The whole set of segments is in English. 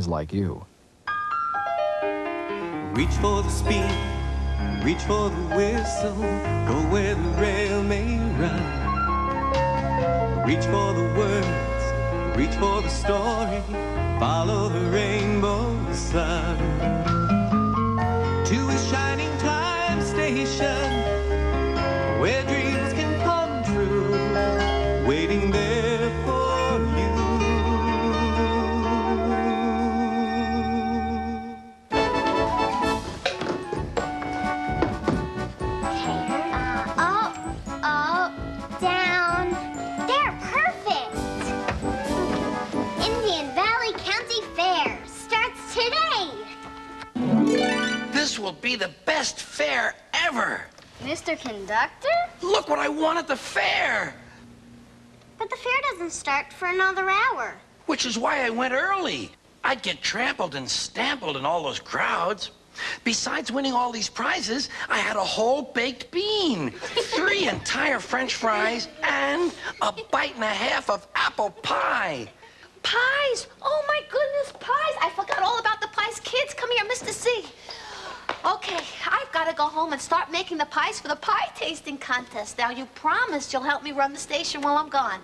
is like you. Reach for the speed, reach for the whistle, go where the rail may run. Reach for the words, reach for the story, follow the rainbow sun. To a shining time station, where dreams can come true, waiting there for you. Up, down. They're perfect. Indian Valley County Fair starts today. This will be the best fair ever. Mr. Conductor? Look what I won at the fair. But the fair doesn't start for another hour. Which is why I went early. I'd get trampled and stampled in all those crowds. Besides winning all these prizes, I had a whole baked bean, 3 entire French fries, and a bite and a half of apple pie. Pies! Oh, my goodness, pies! I forgot all about the pies. Kids, come here, Mr. C. Okay, I've got to go home and start making the pies for the pie tasting contest. Now, you promised you'll help me run the station while I'm gone.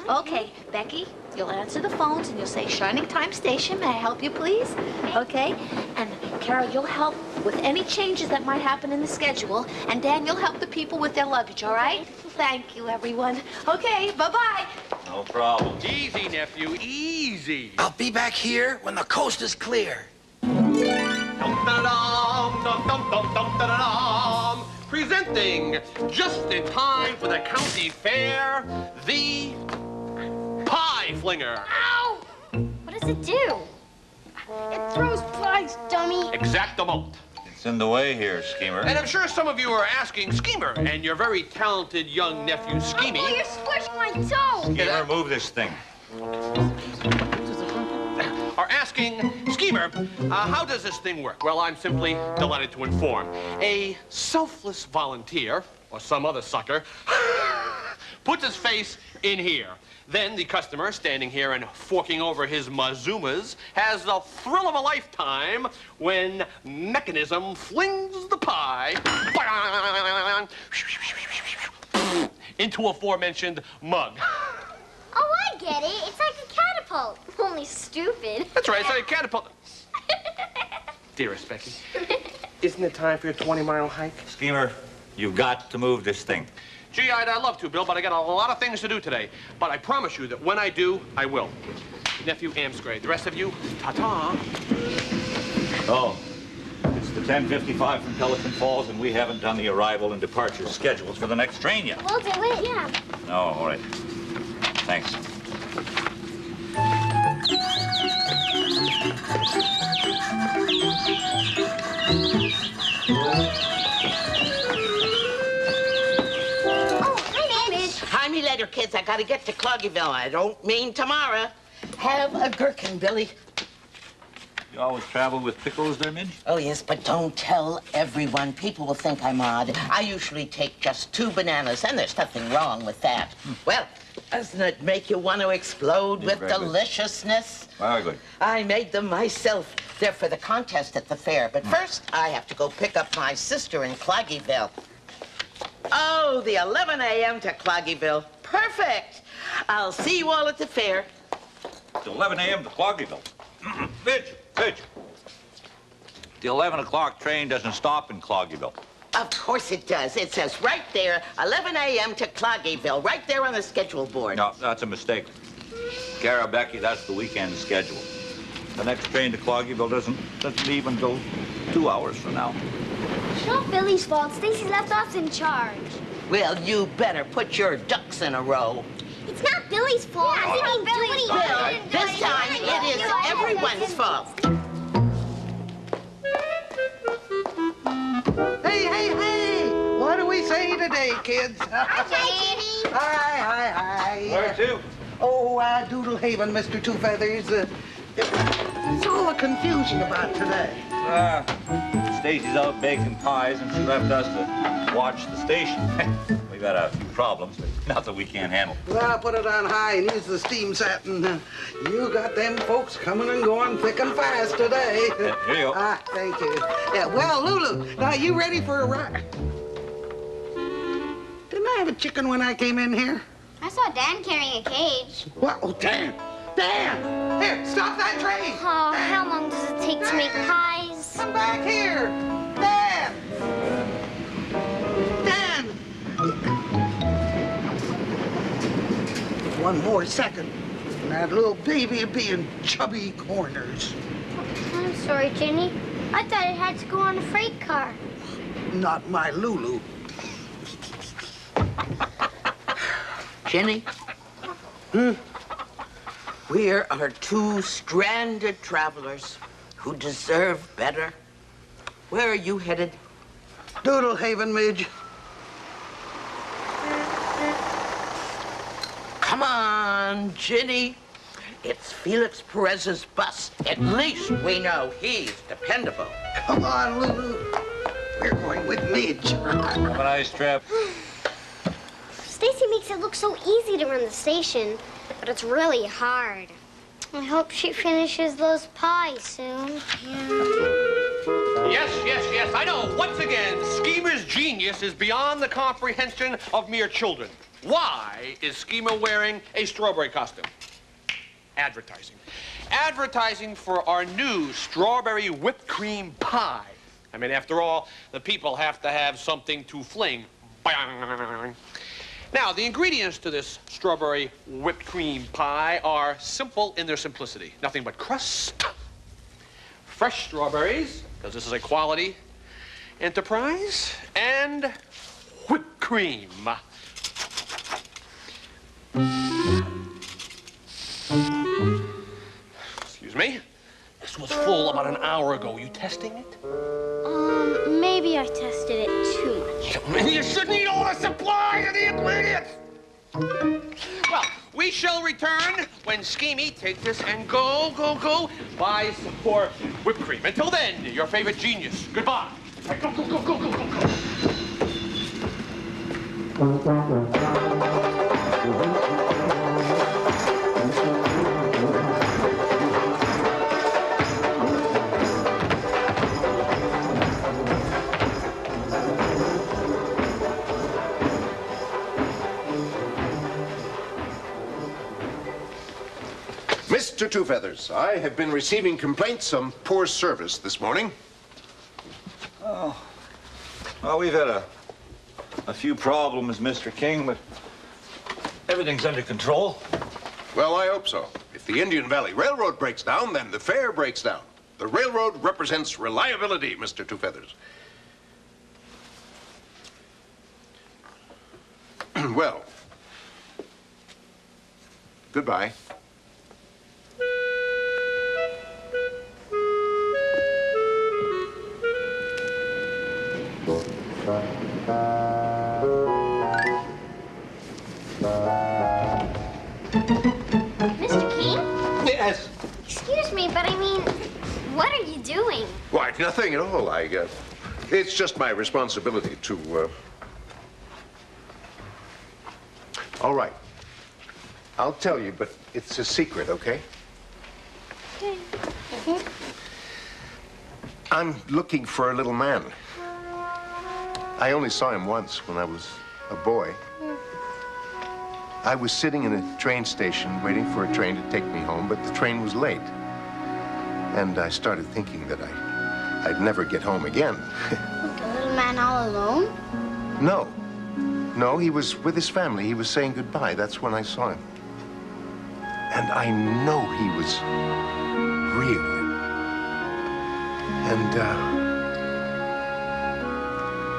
Okay, Becky, you'll answer the phones and you'll say, Shining Time Station, may I help you, please? Okay? And Carol, you'll help with any changes that might happen in the schedule. And Dan, you'll help the people with their luggage, all right? Thank you, everyone. Okay, bye-bye. No problem. Easy, nephew, easy. I'll be back here when the coast is clear. Presenting, just in time for the county fair, the Pie Flinger. Ow! What does it do? It throws pies, dummy. Exactamo. It's in the way here, Schemer. And I'm sure some of you are asking, Schemer, and your very talented young nephew, Schemy. Oh, you're squishing my toe. Schemer, move this thing. Are asking, Schemer, how does this thing work? Well, I'm simply delighted to inform. A selfless volunteer, or some other sucker, puts his face in here. Then the customer, standing here and forking over his Mazumas, has the thrill of a lifetime when Mechanism flings the pie into aforementioned mug. Oh, I get it. It's like a catapult. Only stupid. That's right, it's like a catapult. Dearest Becky, isn't it time for your 20-mile hike? Schemer, you've got to move this thing. Gee, I'd love to, Bill, but I got a lot of things to do today. But I promise you that when I do, I will. Nephew Amsgrave. The rest of you, ta-ta. Oh, it's the 10:55 from Pelican Falls, and we haven't done the arrival and departure schedules for the next train yet. We'll do it, yeah. No, all right. Thanks. Hi, me later, kids. I gotta get to Cloggyville. I don't mean tomorrow. Have a gherkin, Billy. You always travel with pickles there, Midge? Oh, yes, but don't tell everyone. People will think I'm odd. I usually take just 2 bananas, and there's nothing wrong with that. Well, doesn't it make you want to explode with deliciousness? Very good. I made them myself. They're for the contest at the fair. But first, I have to go pick up my sister in Cloggyville. Oh, the 11 a.m. to Cloggyville. Perfect. I'll see you all at the fair. It's 11 a.m. to Cloggyville. Midge. The 11 o'clock train doesn't stop in Cloggyville. Of course it does. It says right there, 11 a.m. to Cloggyville, right there on the schedule board. No, that's a mistake. Cara, Becky, that's the weekend schedule. The next train to Cloggyville doesn't leave until 2 hours from now. It's not Billy's fault. Stacy left us in charge. Well, you better put your ducks in a row. It's not Billy's fault. Yeah, it's not Billy's fault. Bill, this time it is everyone's fault. Hey! What do we say today, kids? Hi, Daddy. Hi. Where to? Oh, Doodle Haven, Mr. Two Feathers. It's all a confusion about today. Stacy's out baking pies, and she left us to watch the station. We got a few problems, but not that we can't handle. Well, put it on high and use the steam set, and you got them folks coming and going thick and fast today. Here you go. Ah, thank you. Yeah, well, Lulu, now you ready for a ride? Didn't I have a chicken when I came in here? I saw Dan carrying a cage. What? Oh, Dan! Dan! Here, stop that train! Oh, Dan, how long does it take to make pies? come back here! Dan! Dan! One more second, and that little baby would be in chubby corners. I'm sorry, Jenny. I thought it had to go on a freight car. Not my Lulu. Jenny? We are two stranded travelers who deserve better. Where are you headed? Doodle Haven, Midge. Come on, Jenny. It's Felix Perez's bus. At least we know he's dependable. Come on, Lulu. We're going with Midge. Have a nice trip. Stacy makes it look so easy to run the station, but it's really hard. I hope she finishes those pies soon. Yes, I know. Once again, Schemer's genius is beyond the comprehension of mere children. Why is Schemer wearing a strawberry costume? Advertising. Advertising for our new strawberry whipped cream pie. I mean, after all, the people have to have something to fling. Now, the ingredients to this strawberry whipped cream pie are simple in their simplicity. Nothing but crust, fresh strawberries, because this is a quality enterprise, and whipped cream. Excuse me. This was full about an hour ago. You testing it? Maybe I tested it too much. You shouldn't eat all the supplies of the ingredients. Well, we shall return when Schemy takes this and go, buy some more whipped cream. Until then, your favorite genius. Goodbye. Go. Mr. Two Feathers, I have been receiving complaints of poor service this morning. Oh, well, we've had a few problems, Mr. King, but everything's under control. Well, I hope so. If the Indian Valley Railroad breaks down, then the fare breaks down. The railroad represents reliability, Mr. Two Feathers. Well, goodbye. Mr. King? Yes. Excuse me, but I mean, what are you doing? Why, nothing at all. It's just my responsibility to, All right. I'll tell you, but it's a secret, okay? I'm looking for a little man. I only saw him once when I was a boy. I was sitting in a train station waiting for a train to take me home, but the train was late. And I started thinking that I'd never get home again. The little man all alone? No, he was with his family. He was saying goodbye. That's when I saw him. And I know he was real. And,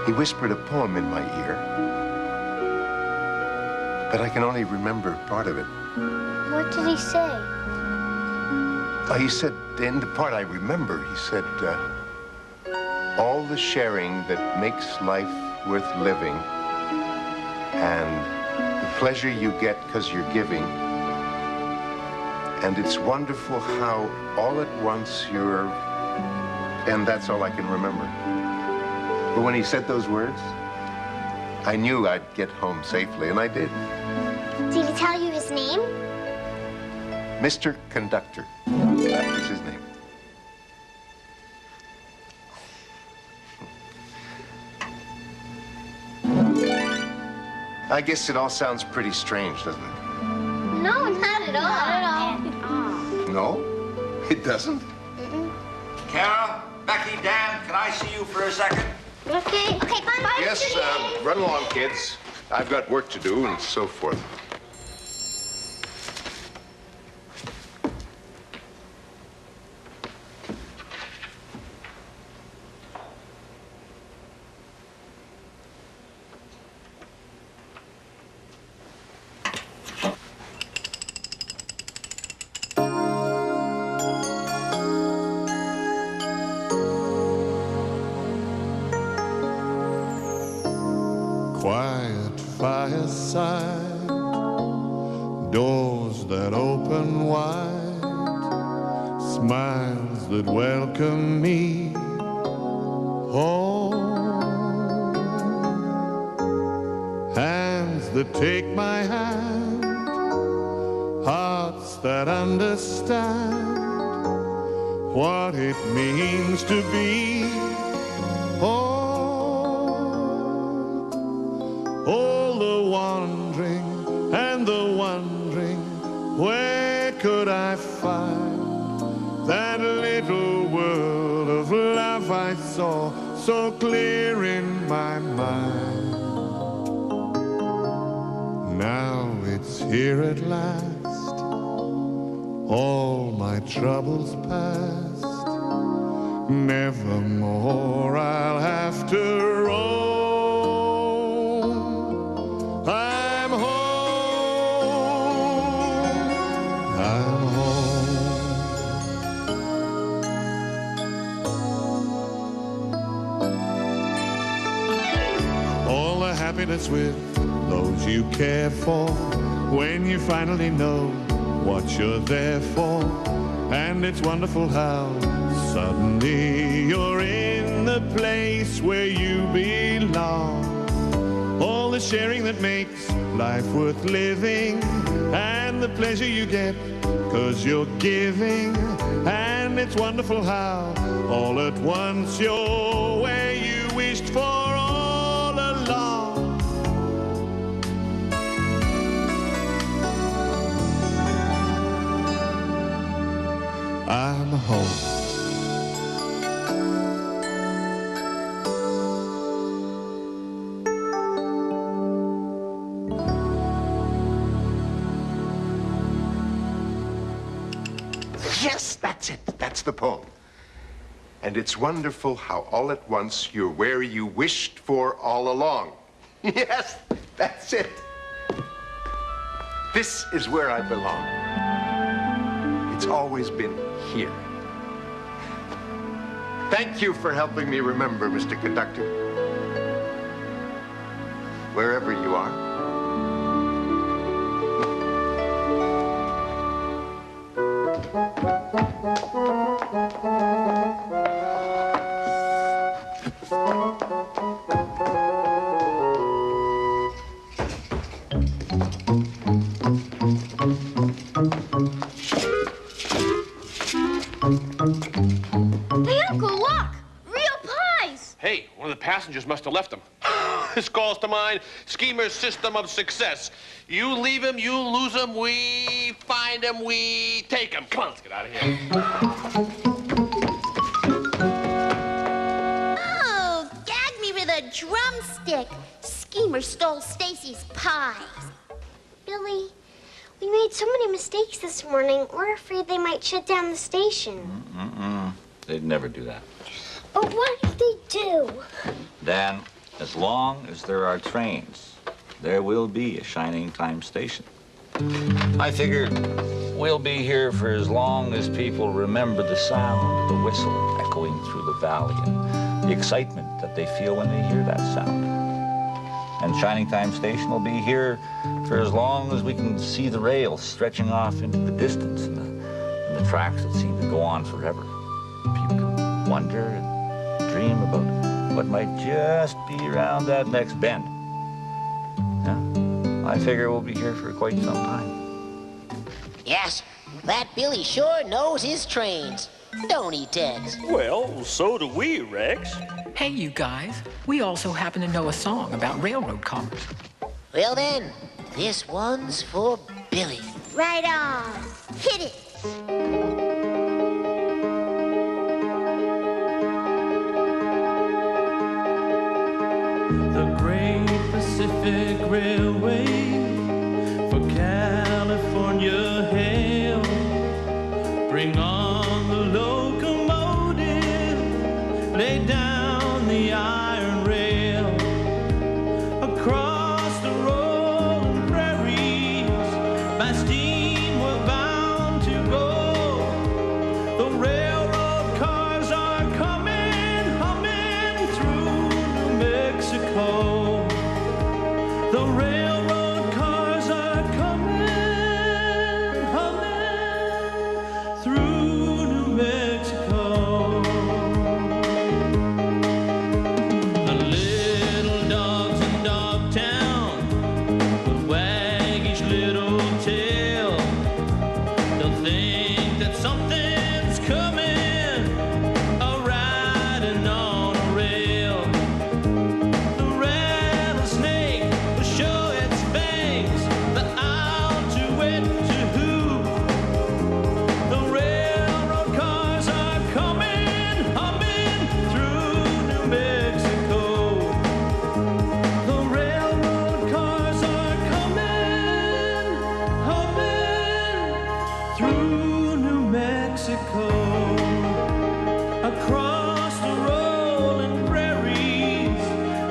he whispered a poem in my ear, but I can only remember part of it. What did he say? He said, in the part I remember, he said, all the sharing that makes life worth living and the pleasure you get because you're giving. And it's wonderful how all at once you're, and that's all I can remember. But when he said those words, I knew I'd get home safely, and I did. Did he tell you his name? Mr. Conductor. That was his name. I guess it all sounds pretty strange, doesn't it? No, not at all. Not at all. No, it doesn't. Carol, Becky, Dan, can I see you for a second? Okay. Okay, bye. Yes, run along, kids. I've got work to do and so forth. Quiet fireside, doors that open wide, smiles that welcome me home, hands that take my hand, hearts that understand what it means to be home. All the wandering and the wondering, where could I find that little world of love I saw so clear in my mind? Now it's here at last, all my troubles past, nevermore I'll have to roam. I'm home. All the happiness with those you care for, when you finally know what you're there for. And it's wonderful how suddenly you're in the place where you belong. All the sharing that makes life worth living, and the pleasure you get 'cause you're giving. And it's wonderful how all at once you're where you wished for all along. I'm home. Yes, that's it. That's the poem. And it's wonderful how all at once you're where you wished for all along. Yes, that's it. This is where I belong. It's always been here. Thank you for helping me remember, Mr. Conductor. Wherever you are. Hey, Uncle, look! Real pies! Hey, one of the passengers must have left them. This calls to mind Schemer's system of success. You leave him, you lose him, we find him, we take him. Come on, let's get out of here. Oh, gag me with a drumstick. Schemer stole Stacy's pies. Billy, we made so many mistakes this morning. We're afraid they might shut down the station. They'd never do that. But what if they do? Dan, as long as there are trains, there will be a Shining Time station. I figure we'll be here for as long as people remember the sound of the whistle echoing through the valley and the excitement that they feel when they hear that sound. And Shining Time Station will be here for as long as we can see the rails stretching off into the distance and the tracks that seem to go on forever. People can wonder and dream about what might just be around that next bend. Yeah, I figure we'll be here for quite some time. Yes, that Billy sure knows his trains. Don't he, Tex? Well, so do we, Rex. Hey, you guys. We also happen to know a song about railroad cars. Well then, this one's for Billy. Right on. Hit it. The Great Pacific Railway for California hail. Bring on the locomotive, lay down the iron rail. Across the rolling prairies, by steam we're bound to go. The railroad cars are coming, humming through New Mexico. The railroad cars are coming, humming through New Mexico. The little dogs in Dogtown with waggish little tail, they'll think that something's coming, a-riding on a rail. The rattlesnake will show its fangs, the owl to wit to who. The railroad cars are coming, humming through New Mexico. The railroad cars are coming, humming through New Mexico. Across the rolling prairies,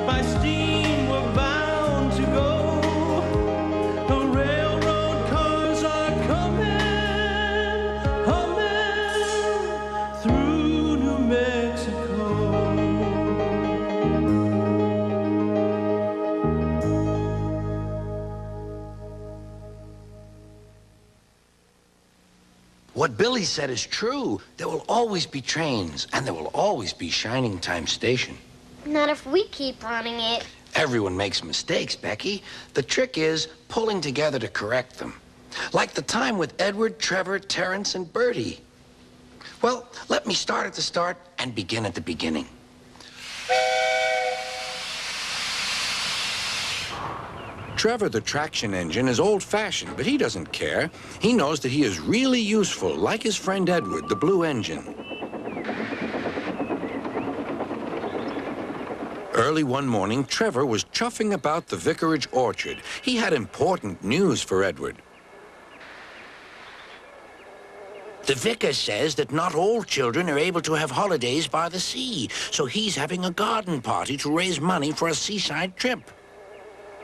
by steam we're bound to go. The railroad cars are coming, humming through New Mexico. What Billy said is true. There will always be trains, and there will always be Shining Time Station. Not if we keep running it. Everyone makes mistakes, Becky. The trick is pulling together to correct them. Like the time with Edward, Trevor, Terrence, and Bertie. Well, let me start at the start and begin at the beginning. Trevor the traction engine is old-fashioned, but he doesn't care. He knows that he is really useful, like his friend Edward, the blue engine. Early one morning, Trevor was chuffing about the vicarage orchard. He had important news for Edward. The vicar says that not all children are able to have holidays by the sea, so he's having a garden party to raise money for a seaside trip.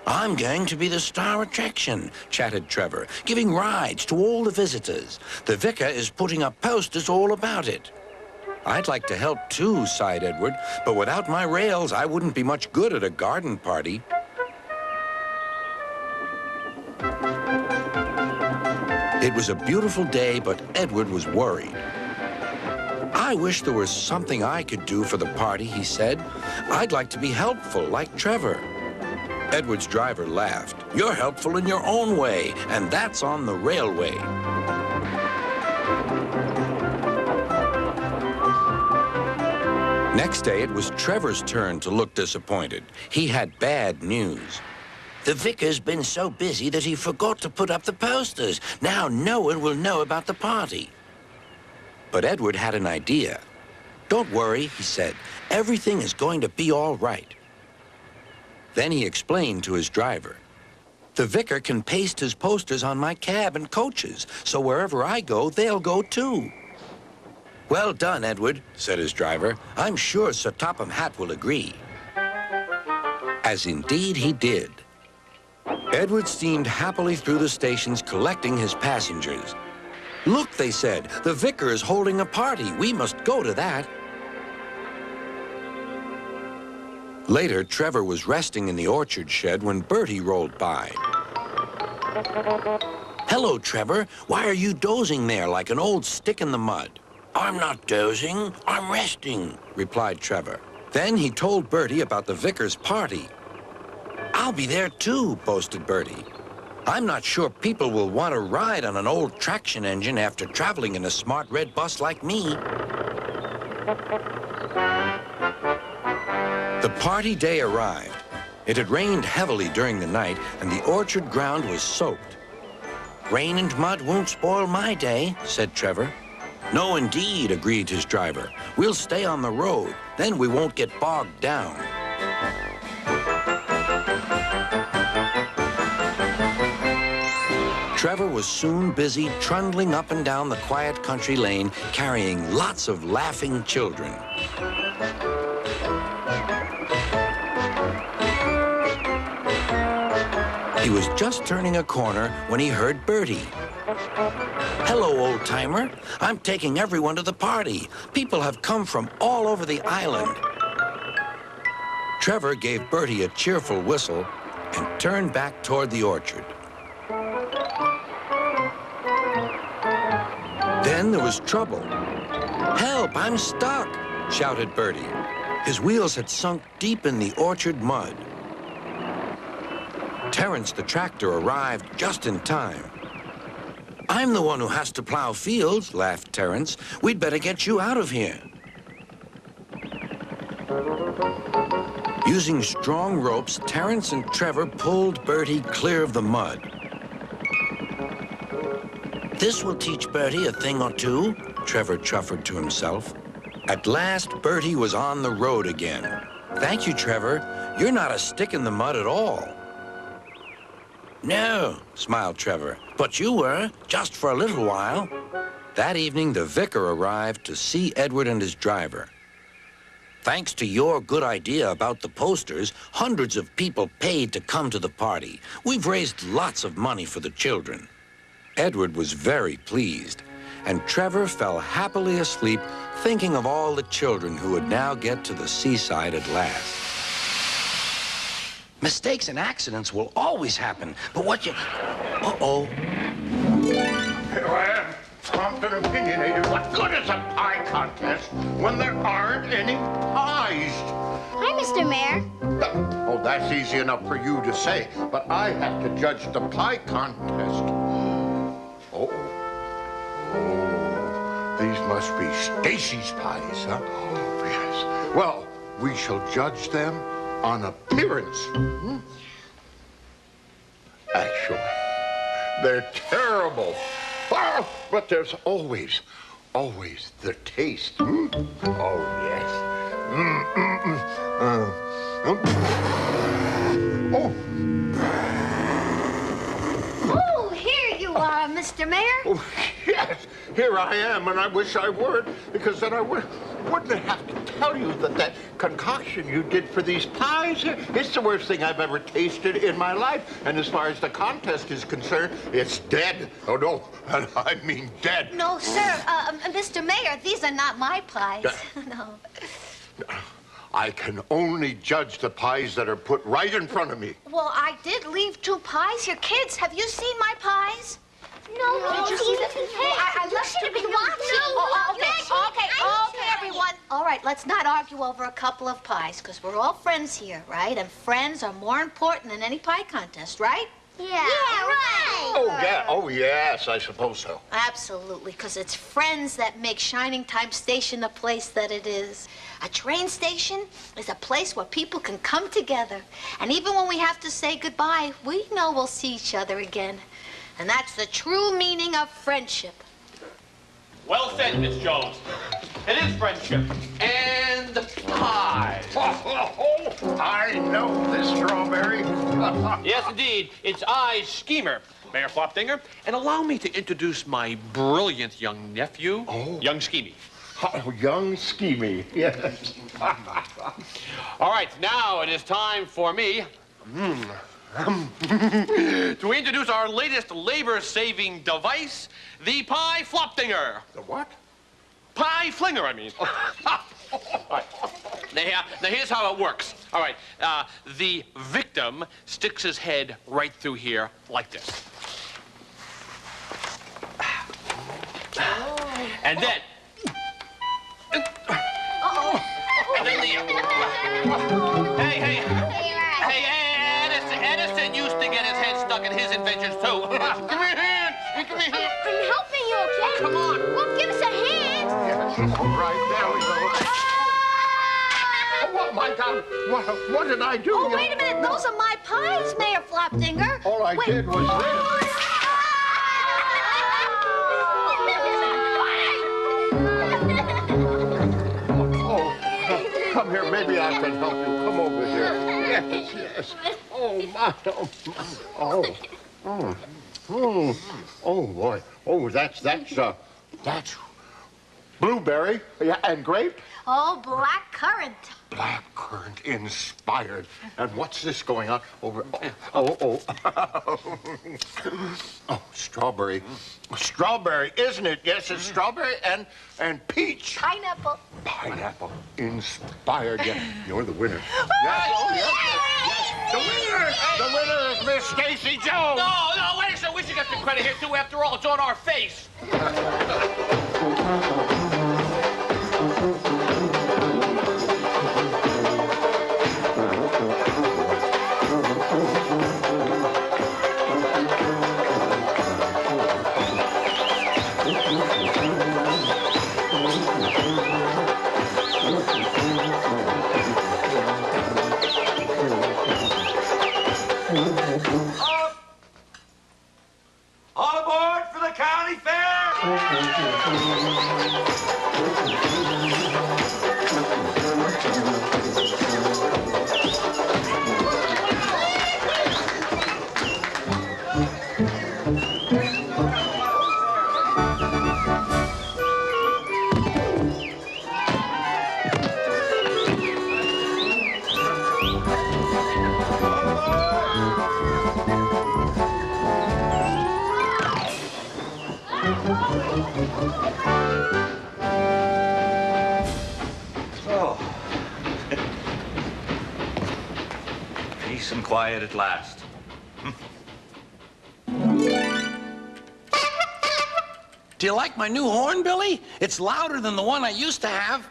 I'm going to be the star attraction, chatted Trevor, giving rides to all the visitors. The vicar is putting up posters all about it. I'd like to help too, sighed Edward, but without my rails, I wouldn't be much good at a garden party. It was a beautiful day, but Edward was worried. I wish there was something I could do for the party, he said. I'd like to be helpful, like Trevor. Edward's driver laughed. You're helpful in your own way, and that's on the railway. Next day, it was Trevor's turn to look disappointed. He had bad news. The vicar's been so busy that he forgot to put up the posters. Now no one will know about the party. But Edward had an idea. Don't worry, he said. Everything is going to be all right. Then he explained to his driver. The vicar can paste his posters on my cab and coaches, so wherever I go, they'll go too. Well done, Edward, said his driver. I'm sure Sir Topham Hatt will agree. As indeed he did. Edward steamed happily through the stations collecting his passengers. Look, they said, the vicar is holding a party. We must go to that. Later, Trevor was resting in the orchard shed when Bertie rolled by. Hello, Trevor. Why are you dozing there like an old stick in the mud? I'm not dozing. I'm resting, replied Trevor. Then he told Bertie about the vicar's party. I'll I'll be there too, boasted Bertie. I'm not sure people will want to ride on an old traction engine after traveling in a smart red bus like me. The party day arrived. It had rained heavily during the night, and the orchard ground was soaked. Rain and mud won't spoil my day, said Trevor. No, indeed, agreed his driver. We'll stay on the road. Then we won't get bogged down. Trevor was soon busy trundling up and down the quiet country lane, carrying lots of laughing children. He was just turning a corner when he heard Bertie. Hello, old-timer. I'm taking everyone to the party. People have come from all over the island. Trevor gave Bertie a cheerful whistle and turned back toward the orchard. Then there was trouble. Help, I'm stuck, shouted Bertie. His wheels had sunk deep in the orchard mud. Terence the tractor arrived just in time. I'm the one who has to plow fields, laughed Terence. We'd better get you out of here. Using strong ropes, Terence and Trevor pulled Bertie clear of the mud. This will teach Bertie a thing or two, Trevor chuffered to himself. At last, Bertie was on the road again. Thank you, Trevor. You're not a stick in the mud at all. No, smiled Trevor, but you were, just for a little while. That evening, the vicar arrived to see Edward and his driver. Thanks to your good idea about the posters, hundreds of people paid to come to the party. We've raised lots of money for the children. Edward was very pleased, and Trevor fell happily asleep thinking of all the children who would now get to the seaside at last. Mistakes and accidents will always happen, but what you... Uh-oh. Here I am, prompt and opinionated. What good is a pie contest when there aren't any pies? Hi, Mr. Mayor. Oh, that's easy enough for you to say, but I have to judge the pie contest. Oh, these must be Stacy's pies, huh? Oh, yes. Well, we shall judge them on appearance. Actually, they're terrible. Oh, but there's always the taste. Oh, yes. Oh, here you are, Mr. Mayor. Oh, yes, here I am, and I wish I weren't, because then I wouldn't have to tell you that concoction you did for these pies, it's the worst thing I've ever tasted in my life. And as far as the contest is concerned, it's dead. Oh, no, I mean dead. No, sir. Mr. Mayor, these are not my pies. No. I can only judge the pies that are put right in front of me. Well, I did leave 2 pies here. Kids, have you seen my pies? No, Did you see them? I left should have been them. watching. Okay, everyone. All right, let's not argue over a couple of pies, because we're all friends here, right? And friends are more important than any pie contest, right? Yeah, right. Oh, yeah. Oh, yes, I suppose so. Absolutely, because it's friends that make Shining Time Station the place that it is. A train station is a place where people can come together. And even when we have to say goodbye, we know we'll see each other again. And that's the true meaning of friendship. Well said, Miss Jones. It is friendship. And pie. I know this strawberry. Yes, indeed. It's I, Schemer, Mayor Flopfinger. And allow me to introduce my brilliant young nephew, young Schemy. Oh, young Schemy, yes. All right, now it is time for me to introduce our latest labor-saving device, the Pie Flopfinger. The what? Pie flinger, I mean. All right. Now, here's how it works. All right, the victim sticks his head right through here like this. And then... And then the... Hey, and it's Edison used to get his head stuck in his inventions, too. Give me a hand. Give me a hand. I'm helping you, okay? Come on. Well, give us a hand. All right, there we go. Oh, my God. What did I do? Oh, wait a minute. Those are my pies, Mayor Flopfinger. All I did was this. Come here, maybe I can help you. Come over here. Yes, yes. Oh, my. Oh, boy. Oh, that's blueberry and grape. Oh, black currant. Blackcurrant inspired. And what's this going on over? Oh, strawberry. Strawberry, isn't it? Yes, it's strawberry and peach. Pineapple. Pineapple inspired. Yeah, you're the winner. Yes, oh, yes. The winner is Miss Stacy Jones. No, wait a second. We should get the credit here, too. After all, it's on our face. All aboard for the county fair! So, peace and quiet at last. Do you like my new horn, Billy? It's louder than the one I used to have.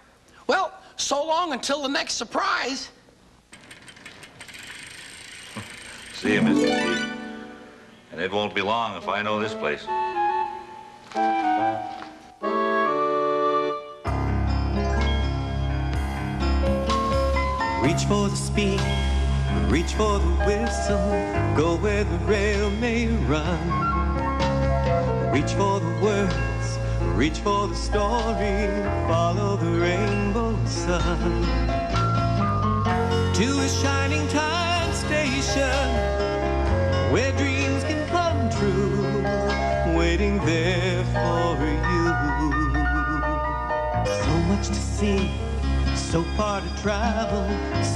Well, so long until the next surprise. See you, Mr. C. And it won't be long if I know this place. Reach for the speed, reach for the whistle, go where the rail may run. Reach for the words, reach for the story, follow the rainbow sun. To a shining time station, where dreams can come true, waiting there for you. So much to see, so far to travel,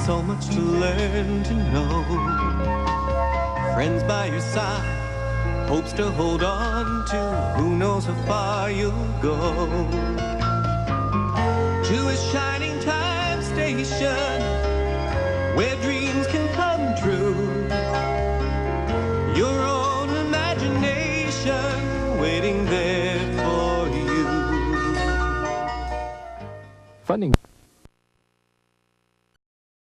so much to learn to know. Friends by your side, hopes to hold on to, who knows how far you'll go. To a shining time station, where dreams can come true. Your own imagination waiting there for you. Funding